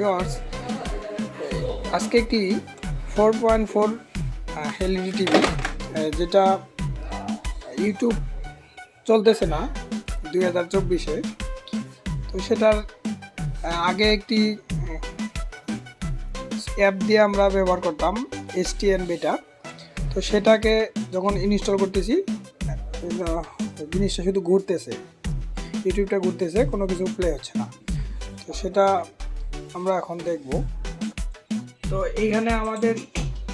Viewers, আজকে একটি 4.4 LED TV যেটা ইউটিউব চলতেছে না 2024-এ, তো সেটার আগে একটি অ্যাপ দিয়ে আমরা ব্যবহার করতাম STN বেটা। তো সেটাকে যখন ইনস্টল করতেছি জিনিসটা শুধু ঘুরতেছে, ইউটিউবটা ঘুরতেছে, কোনো কিছু প্লে হচ্ছে না। তো সেটা আমরা এখন দেখব। তো এইখানে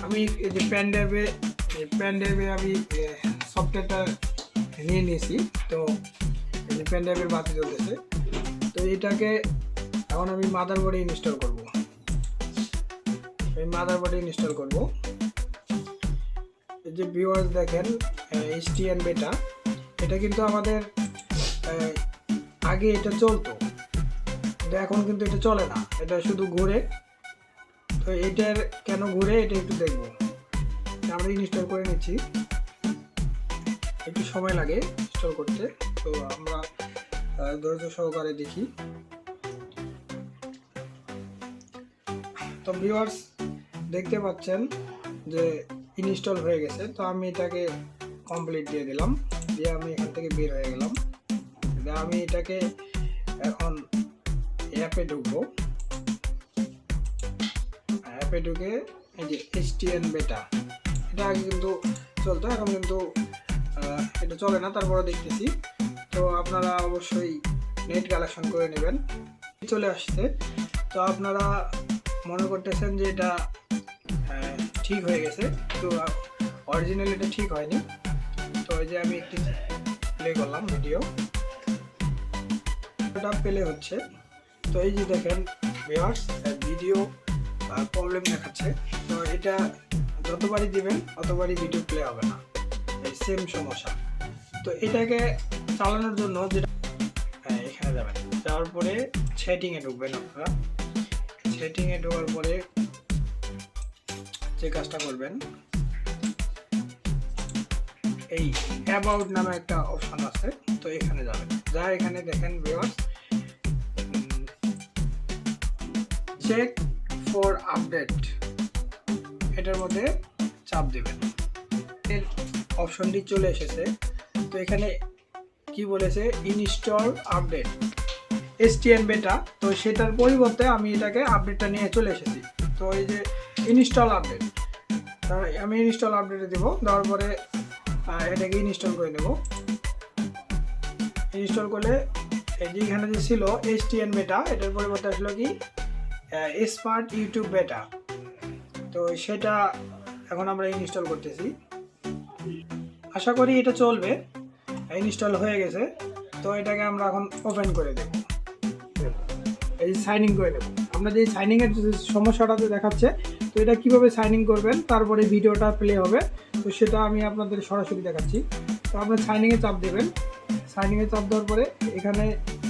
আমি এই যে পেন ড্রাইভে আমি সফটওয়্যারটা নিয়ে নিয়েছি। তো এই যে পেন ড্রাইভের বাতি জ্বলতেছে। তো এটাকে এখন আমি মাদারবোর্ডে ইনস্টল করব। এই যে ভিউয়ার্স দেখেন, STN বেটা, এটা কিন্তু আমাদের আগে এটা চলতো, এখন কিন্তু এটা চলে না, এটা শুধু ঘুরে। তো এটার কেন ঘুরে এটা একটু দেখবো। আমরা ইনস্টল করে নিচ্ছি, একটু সময় লাগে ইনস্টল করতে। তো আমরা ধৈর্য সহকারে দেখি। তো ভিউয়ার্স দেখতে পাচ্ছেন যে ইনস্টল হয়ে গেছে। তো আমি এটাকে কমপ্লিট দিয়ে দিলাম, দিয়ে আমি এখান থেকে বের হয়ে গেলাম। আমি এটাকে এখন অ্যাপে ঢুকবো। অ্যাপে ঢুকে এই যে STN বেটা, এটা আগে কিন্তু চলতো, এখন কিন্তু এটা চলে না, তারপরে দেখতেছি। তো আপনারা অবশ্যই নেট কালেকশন করে নেবেন। চলে আসছে। তো আপনারা মনে করতেছেন যে এটা ঠিক হয়ে গেছে, তো অরিজিনাল এটা ঠিক হয়নি। তো এই যে আমি একটি প্লে করলাম ভিডিও, এটা প্লে হচ্ছে। তো এই যে দেখেন ভিউয়ার্স, ভিডিও প্রবলেম দেখাচ্ছে। তো এটা যতবারই দিবেন ততবারই ভিডিও প্লে হবে না, এই সেম সমস্যা। তো এটাকে চালানোর জন্য যেটা এখানে যাবেন, যাওয়ার পরে সেটিংয়ে ঢুকবেন। আপনারা সেটিংয়ে ঢোকার পরে যে কাজটা করবেন, এই অ্যাবাউট নামে একটা অপশন আছে, তো এখানে যাবেন। যা এখানে দেখেন ভিউয়ার্স, চেক ফর আপডেট, এটার মধ্যে চাপ দেবেন। এর অপশনটি চলে এসেছে। তো এখানে কি বলেছে, ইনস্টল আপডেট STN বেটা। তো সেটার পরিবর্তে আমি এটাকে আপডেটটা নিয়ে চলে এসেছি। তো এই যে ইনস্টল আপডেট, আমি ইনস্টল আপডেটে দেবো। দেওয়ার পরে এটাকে ইনস্টল করে নেব। ইনস্টল করলে এই যে এখানে যে ছিল STN বেটা, এটার পরিবর্তে আসলো কি স্মার্ট ইউটিউব বেটা। তো সেটা এখন আমরা ইনস্টল করতেছি, আশা করি এটা চলবে। ইনস্টল হয়ে গেছে। তো এটাকে আমরা এখন ওপেন করে দেব, এই সাইন ইন করে নেব। আপনাদের এই সাইনিং এর সমস্যাটাতে দেখাচ্ছে। তো এটা কিভাবে সাইন ইন করবেন, তারপরে ভিডিওটা প্লে হবে, তো সেটা আমি আপনাদের সরাসরি দেখাচ্ছি। তো আপনার সাইনিংয়ে চাপ দেবেন। সাইনিংয়ে চাপ দেওয়ার পরে এখানে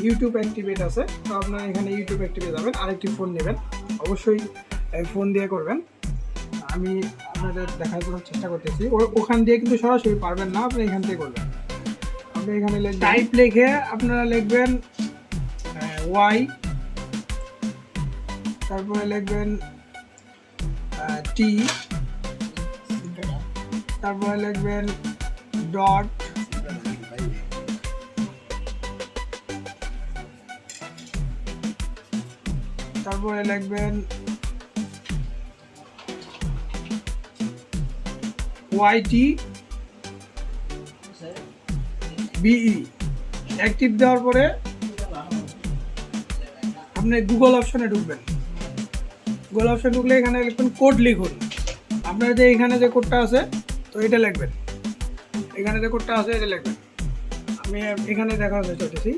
ইউটিউব অ্যাক্টিভেট আছে। তো আপনারা এখানে ইউটিউব অ্যাক্টিভেট যাবেন, আরেকটি ফোন নেবেন, অবশ্যই ফোন দিয়ে করবেন। আমি আপনাদের দেখানোর চেষ্টা করতেছি। ওখান দিয়ে কিন্তু সরাসরি পারবেন না, আপনি এখান থেকে করবেন। আপনি এখানে টাইপ লিখে আপনারা লিখবেন ওয়াই, তারপরে লিখবেন টি, তারপরে লিখবেন ডট, তারপরে লিখবেন YT BE। অ্যাক্টিভ দেওয়ার পরে আপনি গুগল অপশনে ঢুকবেন। গুগল অপশনে ঢুকলে এখানে লিখবেন কোড লিখুন। আপনার যে এখানে যে কোডটা আছে, তো এটা লিখবেন। এখানে যে কোডটা আছে এটা লিখবেন। আমি এখানে দেখাতে চলতেছি,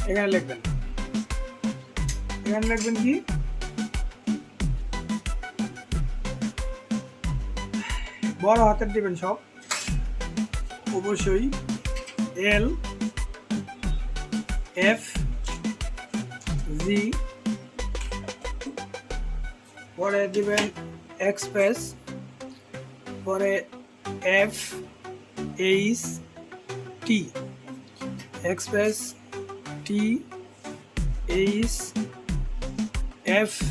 এখানে লিখবেন। এখানে লিখবেন কি, বড় হাতের দিবেন সব, অবশ্যই LFG, পরে দিবেন এক্সপ্রেস, পরে FHT, এক্সপ্রেস T HFT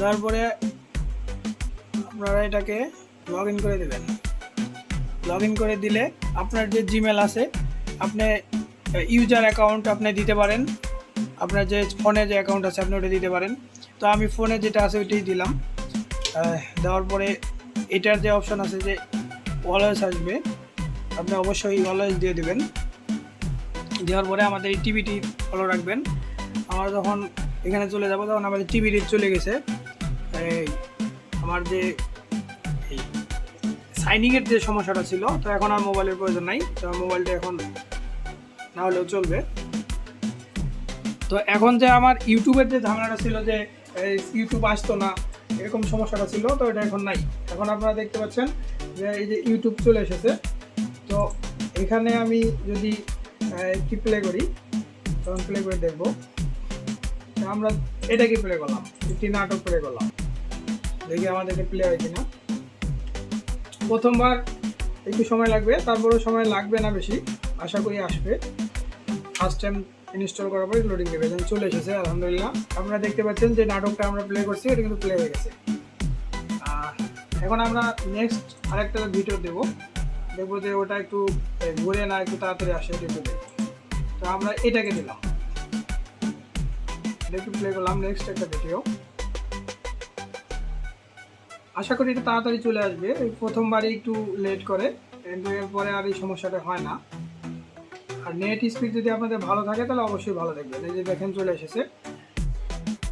তারপরে আপনারা এটাকে লগ ইন করে দেবেন। লগ ইন করে দিলে আপনার যে জিমেল আছে আপনি ইউজার অ্যাকাউন্ট আপনি দিতে পারেন, আপনার যে ফোনে যে অ্যাকাউন্ট আছে আপনি ওটা দিতে পারেন। তো আমি ফোনে যেটা আছে ওইটাই দিলাম। দেওয়ার পরে এটার যে অপশান আছে যে অলওয়েজ আসবে, আপনি অবশ্যই অলওয়েজ দিয়ে দেবেন। দেওয়ার পরে আমাদের এই টিভিটি ফলো রাখবেন। আমরা যখন এখানে চলে যাব তখন আমাদের টিভিটি চলে গেছে। আমার যে সাইনিংয়ের যে সমস্যাটা ছিল, তো এখন আর মোবাইলের প্রয়োজন নাই, তো মোবাইলটা এখন না হলেও চলবে। তো এখন যে আমার ইউটিউবের যে ঝামেলাটা ছিল যে ইউটিউব আসতো না, এরকম সমস্যাটা ছিল, তো এটা এখন নাই। এখন আপনারা দেখতে পাচ্ছেন যে এই যে ইউটিউব চলে এসেছে। তো এখানে আমি যদি কি প্লে করি, তখন প্লে করে দেখবো আমরা এটাকে প্লে করলাম, একটি নাটক প্লে করলাম, দেখি আমাদেরকে প্লে হয় কিনা। প্রথমবার একটু সময় লাগবে, তারপরেও সময় লাগবে না বেশি, আশা করি আসবে। ফার্স্ট টাইম ইনস্টল করার পরে লোডিং দেবে, যেন চলে এসেছে আলহামদুলিল্লাহ। আপনারা দেখতে পাচ্ছেন যে নাটকটা আমরা প্লে করছি, এটা কিন্তু প্লে হয়ে গেছে। এখন আমরা নেক্সট আরেকটা ভিডিও দেখবো যে ওটা একটু ঘুরে না একটু তাড়াতাড়ি আসে, এটা একটু দেখবো। তো আমরা এটাকে দিলাম, একটু প্লে করলাম নেক্সট একটা ভিডিও। আশা করি এটা তাড়াতাড়ি চলে আসবে, প্রথমবারই একটু লেট করে, কিন্তু এরপরে আর এই সমস্যাটা হয় না। আর নেট স্পিড যদি আপনাদের ভালো থাকে তাহলে অবশ্যই ভালো দেখবেন। এই যে দেখেন চলে এসেছে।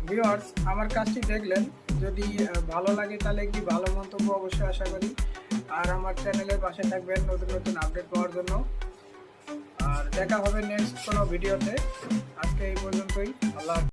ভিউয়ার্স, আমার কাজটি দেখলেন, যদি ভালো লাগে তাহলে একটি ভালো মন্তব্য অবশ্যই আশা করি। আর আমার চ্যানেলের পাশে থাকবেন নতুন নতুন আপডেট পাওয়ার জন্য। আর দেখা হবে নেক্সট কোনো ভিডিওতে। আজকে এই পর্যন্তই, আল্লাহ।